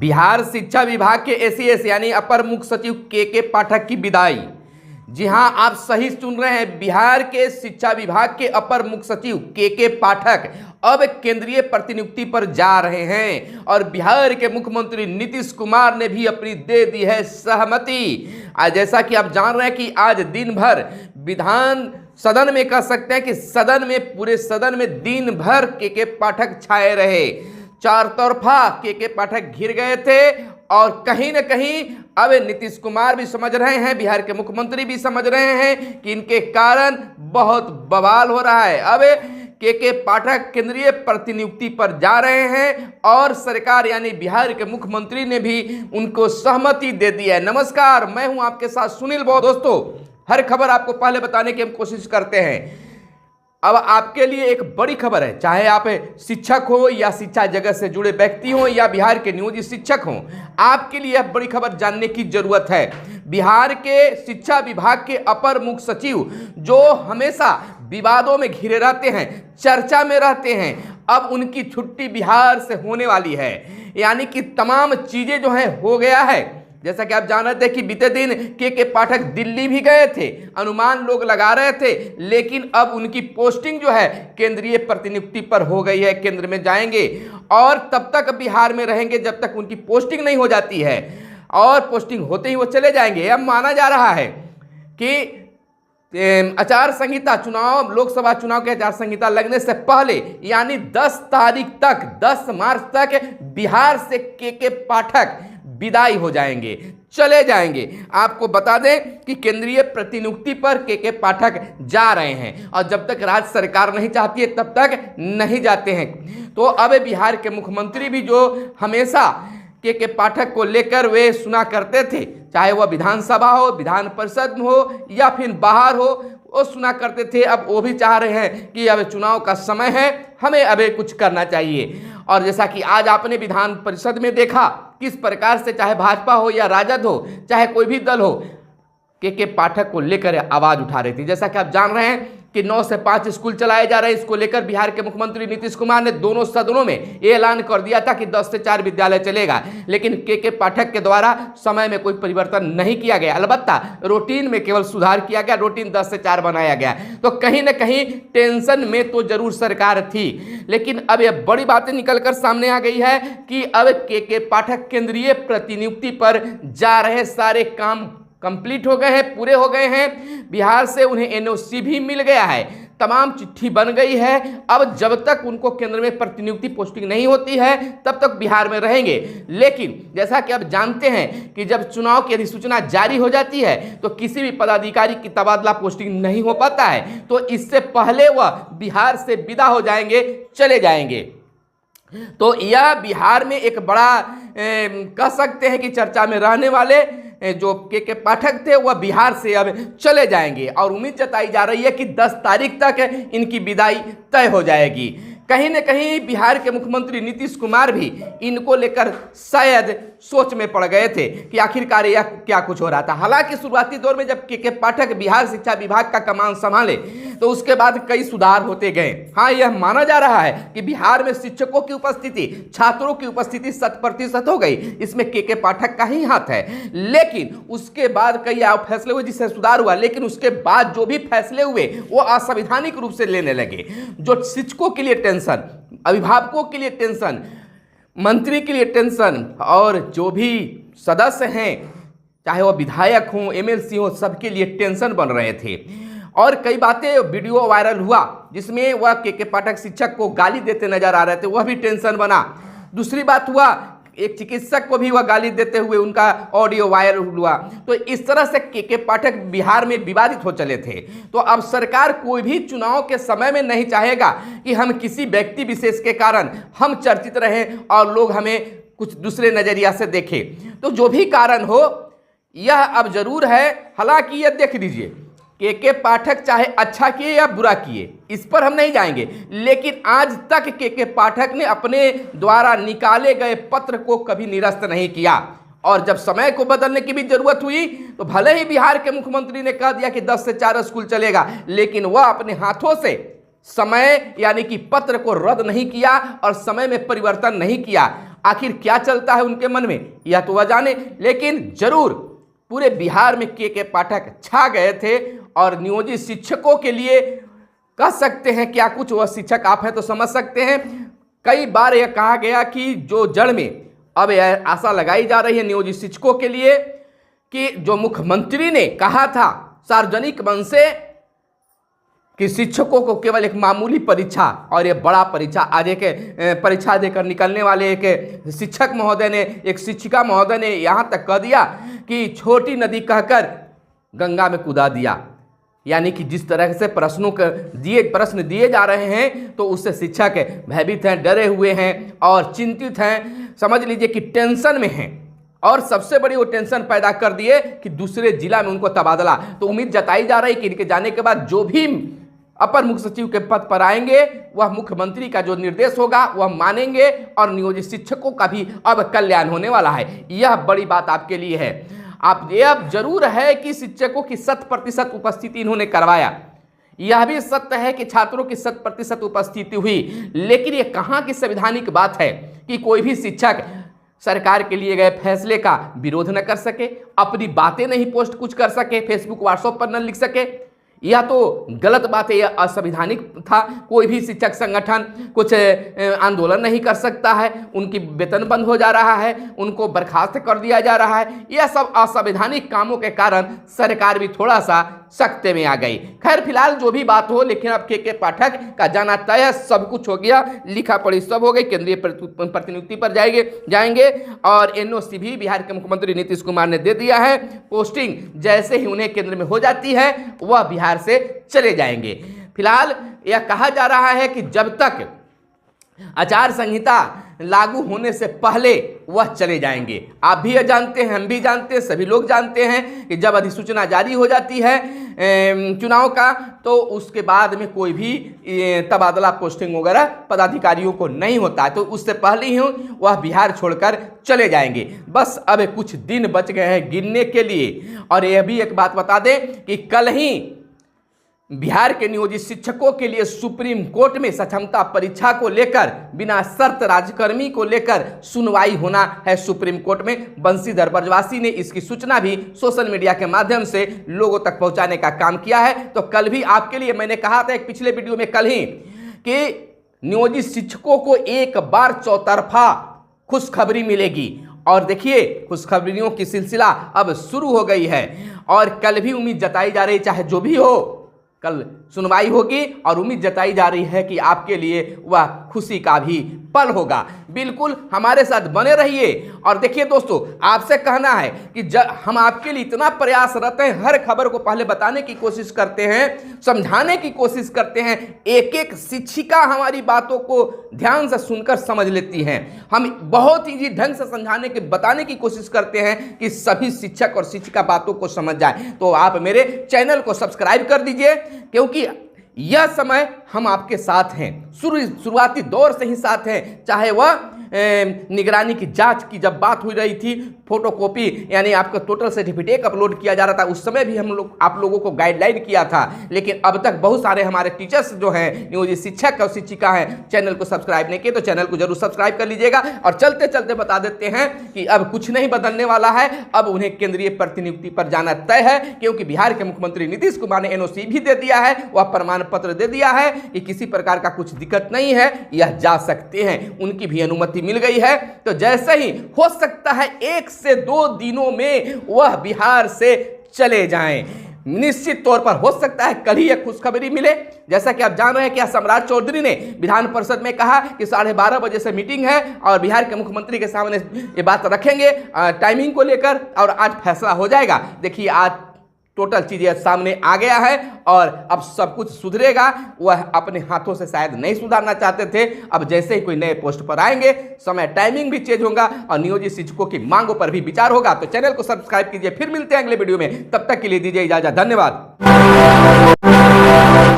बिहार शिक्षा विभाग के एसीएस यानी अपर मुख्य सचिव के पाठक की विदाई। जी हां, आप सही सुन रहे हैं। बिहार के शिक्षा विभाग के अपर मुख्य सचिव के पाठक अब केंद्रीय प्रतिनियुक्ति पर जा रहे हैं और बिहार के मुख्यमंत्री नीतीश कुमार ने भी अपनी दे दी है सहमति। आज जैसा कि आप जान रहे हैं कि आज दिन भर विधान सदन में कह सकते हैं कि सदन में, पूरे सदन में दिन भर के पाठक छाए रहे। चार तरफा के पाठक घिर गए थे और कहीं न कहीं अब नीतीश कुमार भी समझ रहे हैं, बिहार के मुख्यमंत्री भी समझ रहे हैं कि इनके कारण बहुत बवाल हो रहा है। अब के पाठक केंद्रीय प्रतिनियुक्ति पर जा रहे हैं और सरकार यानी बिहार के मुख्यमंत्री ने भी उनको सहमति दे दी है। नमस्कार, मैं हूं आपके साथ सुनील बो। दोस्तों, हर खबर आपको पहले बताने की हम कोशिश करते हैं। अब आपके लिए एक बड़ी खबर है, चाहे आप शिक्षक हो या शिक्षा जगत से जुड़े व्यक्ति हो या बिहार के नियोजित शिक्षक हो, आपके लिए यह बड़ी खबर जानने की जरूरत है। बिहार के शिक्षा विभाग के अपर मुख्य सचिव जो हमेशा विवादों में घिरे रहते हैं, चर्चा में रहते हैं, अब उनकी छुट्टी बिहार से होने वाली है। यानी कि तमाम चीजें जो है हो गया है। जैसा कि आप जान रहे थे कि बीते दिन के पाठक दिल्ली भी गए थे, अनुमान लोग लगा रहे थे, लेकिन अब उनकी पोस्टिंग जो है केंद्रीय प्रतिनियुक्ति पर हो गई है। केंद्र में जाएंगे और तब तक बिहार में रहेंगे जब तक उनकी पोस्टिंग नहीं हो जाती है, और पोस्टिंग होते ही वो चले जाएंगे। अब माना जा रहा है कि आचार संहिता, चुनाव, लोकसभा चुनाव के आचार संहिता लगने से पहले यानी 10 तारीख तक, 10 मार्च तक बिहार से के पाठक विदाई हो जाएंगे, चले जाएंगे। आपको बता दें कि केंद्रीय प्रतिनियुक्ति पर के पाठक जा रहे हैं और जब तक राज्य सरकार नहीं चाहती है तब तक नहीं जाते हैं। तो अब बिहार के मुख्यमंत्री भी जो हमेशा के पाठक को लेकर वे सुना करते थे, चाहे वह विधानसभा हो, विधान परिषद में हो या फिर बाहर हो, वो सुना करते थे। अब वो भी चाह रहे हैं कि अब चुनाव का समय है, हमें अब कुछ करना चाहिए। और जैसा कि आज आपने विधान परिषद में देखा किस प्रकार से चाहे भाजपा हो या राजद हो, चाहे कोई भी दल हो, के पाठक को लेकर आवाज उठा रही थी। जैसा कि आप जान रहे हैं कि 9 से 5 स्कूल चलाए जा रहे हैं। इसको लेकर बिहार के मुख्यमंत्री नीतीश कुमार ने दोनों सदनों में ये ऐलान कर दिया था कि 10 से 4 विद्यालय चलेगा, लेकिन के पाठक के द्वारा समय में कोई परिवर्तन नहीं किया गया। अलबत्ता रूटीन में केवल सुधार किया गया, रूटीन 10 से 4 बनाया गया। तो कहीं ना कहीं टेंशन में तो जरूर सरकार थी, लेकिन अब यह बड़ी बातें निकलकर सामने आ गई है कि अब के पाठक केंद्रीय प्रतिनियुक्ति पर जा रहे। सारे काम कंप्लीट हो गए हैं, पूरे हो गए हैं। बिहार से उन्हें एनओसी भी मिल गया है, तमाम चिट्ठी बन गई है। अब जब तक उनको केंद्र में प्रतिनियुक्ति पोस्टिंग नहीं होती है तब तक बिहार में रहेंगे। लेकिन जैसा कि आप जानते हैं कि जब चुनाव की अधिसूचना जारी हो जाती है तो किसी भी पदाधिकारी की तबादला पोस्टिंग नहीं हो पाता है, तो इससे पहले वह बिहार से विदा हो जाएंगे, चले जाएंगे। तो यह बिहार में एक बड़ा कह सकते हैं कि चर्चा में रहने वाले जो के पाठक थे वह बिहार से अब चले जाएंगे और उम्मीद जताई जा रही है कि 10 तारीख तक इनकी विदाई तय हो जाएगी। कहीं न कहीं बिहार के मुख्यमंत्री नीतीश कुमार भी इनको लेकर शायद सोच में पड़ गए थे कि आखिरकार यह क्या कुछ हो रहा था। हालांकि शुरुआती दौर में जब के पाठक बिहार शिक्षा विभाग का कमान संभाले तो उसके बाद कई सुधार होते गए। हाँ, यह माना जा रहा है कि बिहार में शिक्षकों की उपस्थिति, छात्रों की उपस्थिति 100% हो गई, इसमें के पाठक का ही हाथ है। लेकिन उसके बाद कई फैसले हुए जिससे सुधार हुआ, लेकिन उसके बाद जो भी फैसले हुए वो असंवैधानिक रूप से लेने लगे। जो शिक्षकों के लिए टेंशन, अभिभावकों के लिए टेंशन, मंत्री के लिए टेंशन और जो भी सदस्य हैं, चाहे वह विधायक हों, एमएलसी हों, सबके लिए टेंशन बन रहे थे। और कई बातें, वीडियो वायरल हुआ जिसमें वह के पाठक शिक्षक को गाली देते नजर आ रहे थे, वह भी टेंशन बना। दूसरी बात हुआ, एक चिकित्सक को भी वह गाली देते हुए उनका ऑडियो वायरल हुआ। तो इस तरह से के पाठक बिहार में विवादित हो चले थे। तो अब सरकार कोई भी चुनाव के समय में नहीं चाहेगा कि हम किसी व्यक्ति विशेष के कारण हम चर्चित रहें और लोग हमें कुछ दूसरे नजरिया से देखें। तो जो भी कारण हो, यह अब जरूर है। हालांकि यह देख लीजिए, के पाठक चाहे अच्छा किए या बुरा किए, इस पर हम नहीं जाएंगे, लेकिन आज तक के पाठक ने अपने द्वारा निकाले गए पत्र को कभी निरस्त नहीं किया। और जब समय को बदलने की भी जरूरत हुई तो भले ही बिहार के मुख्यमंत्री ने कह दिया कि 10 से 4 स्कूल चलेगा, लेकिन वह अपने हाथों से समय यानी कि पत्र को रद्द नहीं किया और समय में परिवर्तन नहीं किया। आखिर क्या चलता है उनके मन में यह तो वह जाने, लेकिन जरूर पूरे बिहार में के पाठक छा गए थे और नियोजित शिक्षकों के लिए कह सकते हैं क्या कुछ, वह शिक्षक आप हैं तो समझ सकते हैं। कई बार यह कहा गया कि जो जड़ में अब यह आशा लगाई जा रही है नियोजित शिक्षकों के लिए कि जो मुख्यमंत्री ने कहा था सार्वजनिक मंच से कि शिक्षकों को केवल एक मामूली परीक्षा और ये बड़ा परीक्षा, आज एक परीक्षा देकर निकलने वाले एक शिक्षक महोदय ने, एक शिक्षिका महोदय ने यहाँ तक कह दिया कि छोटी नदी कहकर गंगा में कूदा दिया। यानी कि जिस तरह से प्रश्न दिए जा रहे हैं तो उससे शिक्षक भयभीत हैं, डरे हुए हैं और चिंतित हैं, समझ लीजिए कि टेंशन में हैं। और सबसे बड़ी वो टेंशन पैदा कर दिए कि दूसरे जिला में उनको तबादला। तो उम्मीद जताई जा रही है कि इनके जाने के बाद जो भी अपर मुख्य सचिव के पद पर आएंगे वह मुख्यमंत्री का जो निर्देश होगा वह मानेंगे और नियोजित शिक्षकों का भी अब कल्याण होने वाला है। यह बड़ी बात आपके लिए है। आप ये अब जरूर है कि शिक्षकों की 100% उपस्थिति इन्होंने करवाया। यह भी सत्य है कि छात्रों की 100% उपस्थिति हुई, लेकिन ये कहाँ की संवैधानिक बात है कि कोई भी शिक्षक सरकार के लिए गए फैसले का विरोध न कर सके, अपनी बातें नहीं पोस्ट कुछ कर सके, फेसबुक व्हाट्सएप पर न लिख सके। यह तो गलत बात है, यह असंवैधानिक था। कोई भी शिक्षक संगठन कुछ आंदोलन नहीं कर सकता है, उनकी वेतन बंद हो जा रहा है, उनको बर्खास्त कर दिया जा रहा है। यह सब असंवैधानिक कामों के कारण सरकार भी थोड़ा सा सख्ते में आ गई। खैर फिलहाल जो भी बात हो, लेकिन अब के पाठक का जाना तय है, सब कुछ हो गया, लिखा पढ़ी सब हो गई, केंद्रीय प्रतिनियुक्ति पर जाएंगे और एनओसी भी बिहार के मुख्यमंत्री नीतीश कुमार ने दे दिया है। पोस्टिंग जैसे ही उन्हें केंद्र में हो जाती है वह बिहार से चले जाएंगे। फिलहाल यह कहा जा रहा है कि जब तक आचार संहिता लागू होने से पहले वह चले जाएंगे। आप भी यह जानते हैं, हम भी जानते हैं, सभी लोग जानते हैं कि जब अधिसूचना जारी हो जाती है चुनाव का तो उसके बाद में कोई भी तबादला पोस्टिंग वगैरह पदाधिकारियों को नहीं होता है, तो उससे पहले ही वह बिहार छोड़कर चले जाएंगे। बस अब कुछ दिन बच गए हैं गिनने के लिए। और यह भी एक बात बता दें कि कल ही बिहार के नियोजित शिक्षकों के लिए सुप्रीम कोर्ट में सक्षमता परीक्षा को लेकर बिना शर्त राज्यकर्मी को लेकर सुनवाई होना है सुप्रीम कोर्ट में। बंशीधर ब्रजवासी ने इसकी सूचना भी सोशल मीडिया के माध्यम से लोगों तक पहुंचाने का काम किया है। तो कल भी आपके लिए मैंने कहा था एक पिछले वीडियो में कल ही कि नियोजित शिक्षकों को एक बार चौतरफा खुशखबरी मिलेगी। और देखिए खुशखबरियों की सिलसिला अब शुरू हो गई है और कल भी उम्मीद जताई जा रही, चाहे जो भी हो, कल सुनवाई होगी और उम्मीद जताई जा रही है कि आपके लिए वह खुशी का भी पल होगा। बिल्कुल हमारे साथ बने रहिए। और देखिए दोस्तों, आपसे कहना है कि हम आपके लिए इतना प्रयासरत हैं, हर खबर को पहले बताने की कोशिश करते हैं, समझाने की कोशिश करते हैं। एक एक शिक्षिका हमारी बातों को ध्यान से सुनकर समझ लेती हैं। हम बहुत ही ढंग से समझाने के बताने की कोशिश करते हैं कि सभी शिक्षक और शिक्षिका बातों को समझ जाए। तो आप मेरे चैनल को सब्सक्राइब कर दीजिए, क्योंकि यह समय हम आपके साथ हैं, शुरुआती दौर से ही साथ हैं। चाहे वह निगरानी की जांच की जब बात हो रही थी, फोटोकॉपी यानी आपका टोटल सर्टिफिकेट अपलोड किया जा रहा था, उस समय भी आप लोगों को गाइडलाइन किया था। लेकिन अब तक बहुत सारे हमारे टीचर्स जो हैं, नियोजित शिक्षक और शिक्षिका हैं, चैनल को सब्सक्राइब नहीं किए तो चैनल को जरूर सब्सक्राइब कर लीजिएगा। और चलते चलते बता देते हैं कि अब कुछ नहीं बदलने वाला है, अब उन्हें केंद्रीय प्रतिनियुक्ति पर जाना तय है, क्योंकि बिहार के मुख्यमंत्री नीतीश कुमार ने एनओसी भी दे दिया है, वह प्रमाण पत्र दे दिया है कि किसी प्रकार का कुछ दिक्कत नहीं है, यह जा सकते हैं, उनकी भी अनुमति मिल गई है। तो जैसे ही हो सकता है 1 से 2 दिनों में वह बिहार से चले जाएं। निश्चित तौर पर हो सकता है कल ही एक खुशखबरी मिले। जैसा कि आप जान रहे हैं कि सम्राट चौधरी ने विधान परिषद में कहा कि 12:30 बजे से मीटिंग है और बिहार के मुख्यमंत्री के सामने ये बात रखेंगे टाइमिंग को लेकर, और आज फैसला हो जाएगा। देखिए आज टोटल चीज़ें सामने आ गया है और अब सब कुछ सुधरेगा। वह अपने हाथों से शायद नहीं सुधारना चाहते थे, अब जैसे ही कोई नए पोस्ट पर आएंगे समय टाइमिंग भी चेंज होगा और नियोजित शिक्षकों की मांगों पर भी विचार होगा। तो चैनल को सब्सक्राइब कीजिए, फिर मिलते हैं अगले वीडियो में, तब तक के लिए दीजिए इजाजत, धन्यवाद।